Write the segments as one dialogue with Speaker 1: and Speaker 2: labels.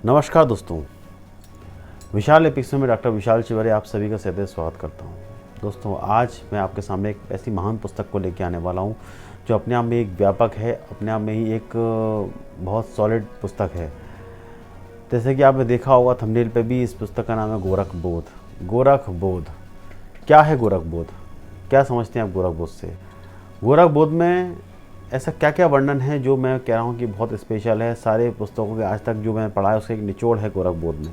Speaker 1: नमस्कार दोस्तों, विशाल एपिक्स में डॉक्टर विशाल चिवरे आप सभी का सहर्ष स्वागत करता हूं। दोस्तों, आज मैं आपके सामने एक ऐसी महान पुस्तक को लेकर आने वाला हूं जो अपने आप में एक व्यापक है, अपने आप में ही एक बहुत सॉलिड पुस्तक है। जैसे कि आपने देखा होगा थंबनेल पे भी, इस पुस्तक का नाम है गोरख बोध। गोरख बोध क्या है? गोरख बोध क्या समझते हैं आप गोरख बोध से? गोरख बोध में ऐसा क्या क्या वर्णन है जो मैं कह रहा हूँ कि बहुत स्पेशल है। सारे पुस्तकों के आज तक जो मैंने पढ़ा है उसका एक निचोड़ है गोरख बोध में।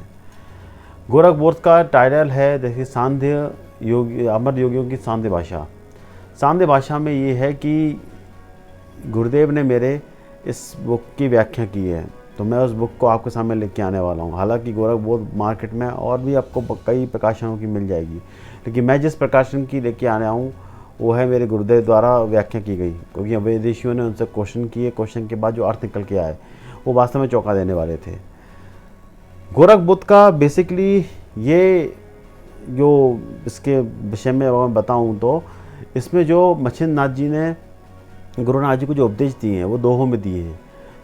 Speaker 1: गोरख बोध का टाइटल है, देखिए, सांध्य योग, अमर योगियों की सांध्य भाषा। सांध्य भाषा में ये है कि गुरुदेव ने मेरे इस बुक की व्याख्या की है, तो मैं उस बुक को आपके सामने लेके आने वाला हूँ। हालांकि गोरख बोध मार्केट में और भी आपको कई प्रकाशनों की मिल जाएगी, लेकिन मैं जिस प्रकाशन की लेके आने आऊँ वो है मेरे गुरुदेव द्वारा व्याख्या की गई, क्योंकि विदेशियों ने उनसे क्वेश्चन किए। क्वेश्चन के बाद जो अर्थ निकल के आए वो वास्तव में चौंका देने वाले थे। गोरख बुद्ध का बेसिकली ये जो इसके विषय में मैं बताऊं तो इसमें जो मच्छिंद्र नाथ जी ने गुरुनाथ जी को जो उपदेश दिए हैं वो दोहों में दिए हैं,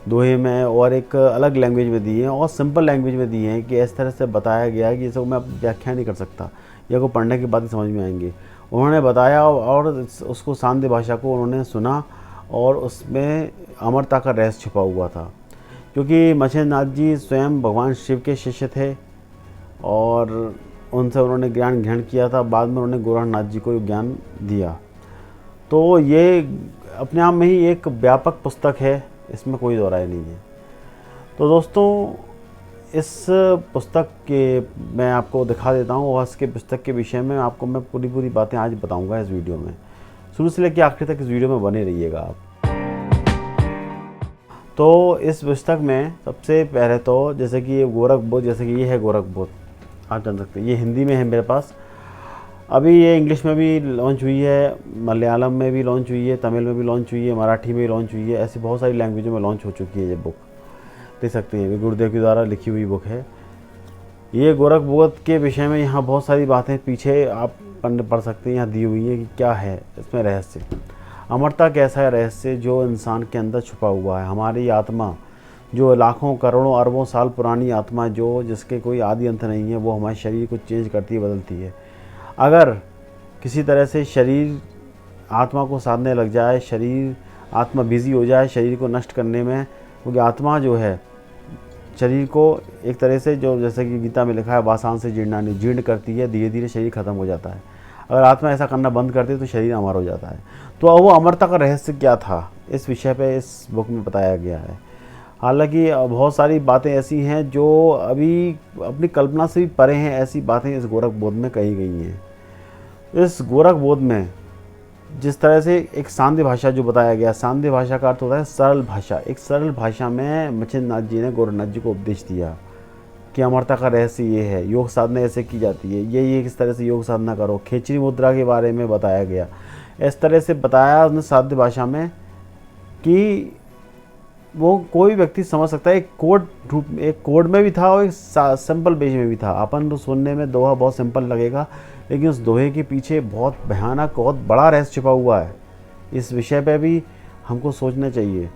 Speaker 1: दोहे में और एक अलग लैंग्वेज में दिए हैं और सिंपल लैंग्वेज में दिए हैं कि इस तरह से बताया गया है कि इसको मैं व्याख्या नहीं कर सकता, या को पढ़ने के बाद ही समझ में आएंगे। उन्होंने बताया और उसको सांध्य भाषा को उन्होंने सुना और उसमें अमरता का रहस्य छुपा हुआ था, क्योंकि मच्छिंद्र नाथ जी स्वयं भगवान शिव के शिष्य थे और उनसे उन्होंने ज्ञान ग्रहण किया था। बाद में उन्होंने गोरखनाथ जी को ज्ञान दिया। तो ये अपने आप में ही एक व्यापक पुस्तक है, इसमें कोई दो राय नहीं है। तो दोस्तों, इस पुस्तक के मैं आपको दिखा देता हूँ और इसके पुस्तक के विषय में आपको मैं पूरी बातें आज बताऊँगा इस वीडियो में। शुरू से लेकर आखिर तक इस वीडियो में बने रहिएगा आप। तो इस पुस्तक में सबसे पहले तो जैसे कि ये गोरख बोध, जैसे कि ये है गोरख बोध, आप जान सकते हैं। ये हिंदी में है मेरे पास, अभी ये इंग्लिश में भी लॉन्च हुई है, मलयालम में भी लॉन्च हुई है, तमिल में भी लॉन्च हुई है, मराठी में भी लॉन्च हुई है। ऐसी बहुत सारी लैंग्वेजों में लॉन्च हो चुकी है ये बुक, देख सकते हैं। ये गुरुदेव के द्वारा लिखी हुई बुक है। ये गोरख बोध के विषय में यहाँ बहुत सारी बातें पीछे आप पढ़ सकते हैं, यहाँ दी हुई है कि क्या है इसमें रहस्य। अमरता कैसा है रहस्य जो इंसान के अंदर छुपा हुआ है। हमारी आत्मा जो लाखों करोड़ों अरबों साल पुरानी आत्मा जो जिसके कोई आदि अंत नहीं है, वो हमारे शरीर को चेंज करती है, बदलती है। अगर किसी तरह से शरीर आत्मा को साधने लग जाए, शरीर आत्मा बिजी हो जाए शरीर को नष्ट करने में, क्योंकि आत्मा जो है शरीर को एक तरह से, जो जैसे कि गीता में लिखा है, वासान से जीर्णानि, जीर्ण करती है, धीरे धीरे शरीर खत्म हो जाता है। अगर आत्मा ऐसा करना बंद करती है तो शरीर अमर हो जाता है। तो वो अमरता का रहस्य क्या था, इस विषय पे इस बुक में बताया गया है। हालांकि बहुत सारी बातें ऐसी हैं जो अभी अपनी कल्पना से भी परे हैं, ऐसी बातें इस गोरख बोध में कही गई हैं। इस गोरख बोध में जिस तरह से एक सांध्य भाषा जो बताया गया, सांध्य भाषा का अर्थ होता है सरल भाषा। एक सरल भाषा में मच्छिंद्र नाथ जी ने गोरखनाथ जी को उपदेश दिया कि अमरता का रहस्य ये है, योग साधना ऐसे की जाती है, ये किस तरह से योग साधना करो। खेचरी मुद्रा के बारे में बताया गया, इस तरह से बताया उसने साध्य भाषा में कि वो कोई व्यक्ति समझ सकता है। एक कोड में भी था और एक सिंपल पेज में भी था। अपन तो सुनने में दोहा बहुत सिंपल लगेगा, लेकिन उस दोहे के पीछे बहुत भयानक, बहुत बड़ा रहस्य छिपा हुआ है। इस विषय पे भी हमको सोचना चाहिए।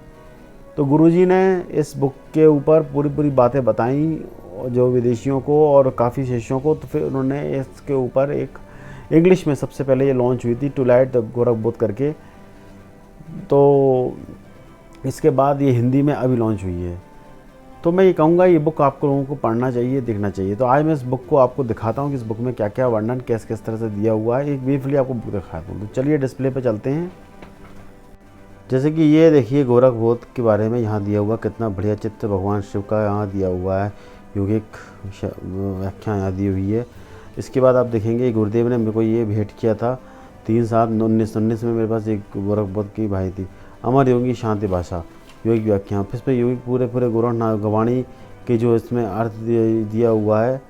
Speaker 1: तो गुरुजी ने इस बुक के ऊपर पूरी बातें बताई जो विदेशियों को और काफ़ी शिष्यों को। तो फिर उन्होंने इसके ऊपर एक इंग्लिश में सबसे पहले ये लॉन्च हुई थी, टू लाइट गोरख बोध करके। तो इसके बाद ये हिंदी में अभी लॉन्च हुई है। तो मैं ये कहूँगा ये बुक आपको लोगों को पढ़ना चाहिए, देखना चाहिए। तो आज मैं इस बुक को आपको दिखाता हूँ कि इस बुक में क्या क्या वर्णन किस तरह से दिया हुआ है। एक ब्रीफली आपको बुक दिखाता हूँ। तो चलिए डिस्प्ले पे चलते हैं। जैसे कि ये देखिए गोरख बोध के बारे में यहाँ दिया हुआ, कितना बढ़िया चित्र भगवान शिव का यहाँ दिया हुआ है, योगिक व्याख्या यहाँ दी हुई है। इसके बाद आप देखेंगे गुरुदेव ने मेरे को ये भेंट किया था 3/7/1919 में। मेरे पास एक गोरख बोध की भाई थी, अमर योगी शांति भाषा, योगिक व्याख्या। फिर इसमें योगिक पूरे गोरखनाथ गवाणी के जो इसमें अर्थ दिया हुआ है,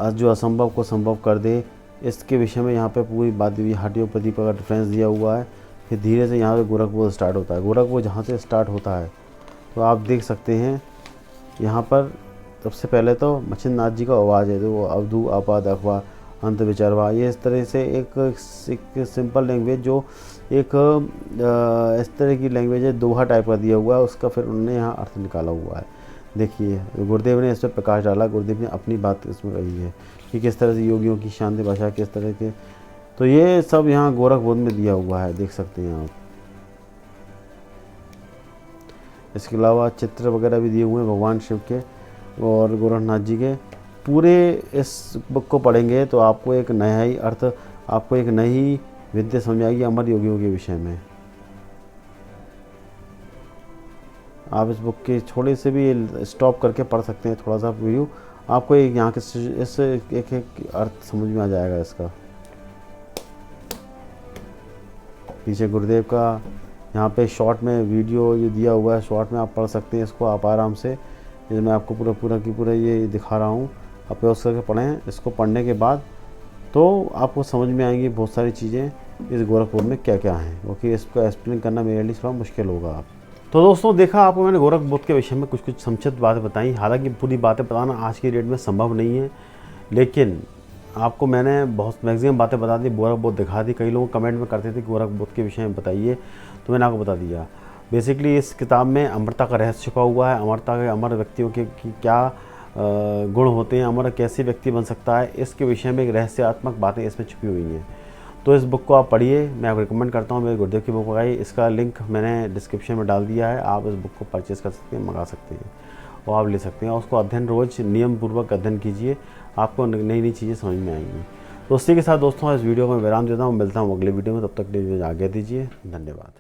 Speaker 1: जो असंभव को संभव कर दे, इसके विषय में यहाँ पे पूरी बात दी हुई। हटियोपति का डिफरेंस दिया हुआ है। फिर धीरे से यहाँ पे गोरख बोध स्टार्ट होता है। गोरख बोध जहाँ से स्टार्ट होता है तो आप देख सकते हैं यहाँ पर सबसे पहले तो मच्छिंद्र नाथ जी का आवाज़ है, तो अवधू आपाद अखवा अंत विचारवा। ये इस तरह से एक सिंपल लैंग्वेज जो एक इस तरह की लैंग्वेज है, दोहा टाइप का दिया हुआ है, उसका फिर उन्होंने यहाँ अर्थ निकाला हुआ है। देखिए गुरुदेव ने इस पर प्रकाश डाला, गुरुदेव ने अपनी बात इसमें कही है कि किस तरह से योगियों की शांति भाषा किस तरह के, तो ये सब यहाँ गोरख बोध में दिया हुआ है, देख सकते हैं आप। इसके अलावा चित्र वगैरह भी दिए हुए हैं भगवान शिव के और गोरखनाथ जी के। पूरे इस बुक को पढ़ेंगे तो आपको एक नया ही अर्थ, आपको एक नई विद्या समझ आएगी अमर योगियों के विषय में। आप इस बुक के थोड़े से भी स्टॉप करके पढ़ सकते हैं, थोड़ा सा व्यू, आपको एक यहाँ के इस एक अर्थ समझ में आ जाएगा इसका। पीछे गुरुदेव का यहाँ पे शॉर्ट में वीडियो जो दिया हुआ है, शॉर्ट में आप पढ़ सकते हैं इसको आप आराम से। ये मैं आपको पूरा ये दिखा रहा हूँ, आप पॉज करके पढ़ें। इसको पढ़ने के बाद तो आपको समझ में आएंगी बहुत सारी चीज़ें इस गोरखपुर में क्या क्या हैं, क्योंकि इसको एक्सप्लेन करना मेरे लिए थोड़ा मुश्किल होगा। आप तो दोस्तों देखा आपको मैंने गोरख बोध के विषय में कुछ संक्षिप्त बातें बताई। हालांकि पूरी बातें बताना आज की डेट में संभव नहीं है, लेकिन आपको मैंने बहुत मैक्सिमम बातें बता दी, गोरख बोध दिखा दी। कई लोग कमेंट में करते थे गोरख बोध के विषय में बताइए, तो मैंने आपको बता दिया। बेसिकली इस किताब में अमरता का रहस्य छुपा हुआ है, अमरता के अमर व्यक्तियों के की क्या गुण होते हैं, अमर कैसे व्यक्ति बन सकता है, इसके विषय में एक रहस्यात्मक बातें इसमें छुपी हुई हैं। तो इस बुक को आप पढ़िए, मैं आपको रिकमेंड करता हूँ। मेरे गुरुदेव की बुक मंगाई, इसका लिंक मैंने डिस्क्रिप्शन में डाल दिया है। आप इस बुक को परचेज़ कर सकते हैं, मंगा सकते हैं और आप ले सकते हैं। और उसको अध्ययन रोज़ नियम पूर्वक अध्ययन कीजिए, आपको नई नई चीज़ें समझ में आएंगी। तो उसी के साथ दोस्तों इस वीडियो को मैं विराम देता हूँ, मिलता हूँ अगले वीडियो में। तब तक के लिए आज्ञा दीजिए, धन्यवाद।